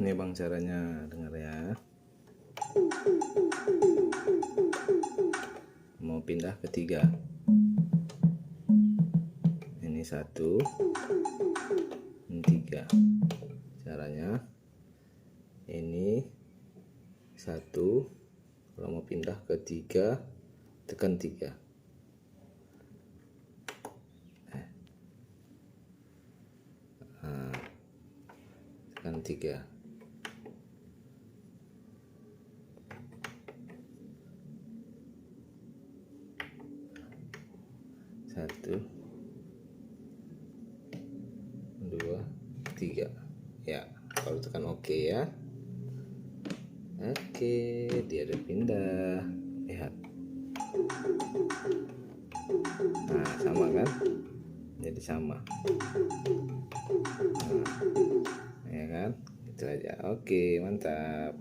Ini bang caranya, dengar ya. Mau pindah ke 3. Ini 1, ini 3. Caranya ini 1. Kalau mau pindah ke 3, tekan 3. Tekan 3. Satu, 2, 3. Ya, kalau tekan oke ya. Oke, dia udah pindah. Lihat. Nah, sama kan? Jadi sama. Nah, ya kan? Itu aja. Oke, mantap.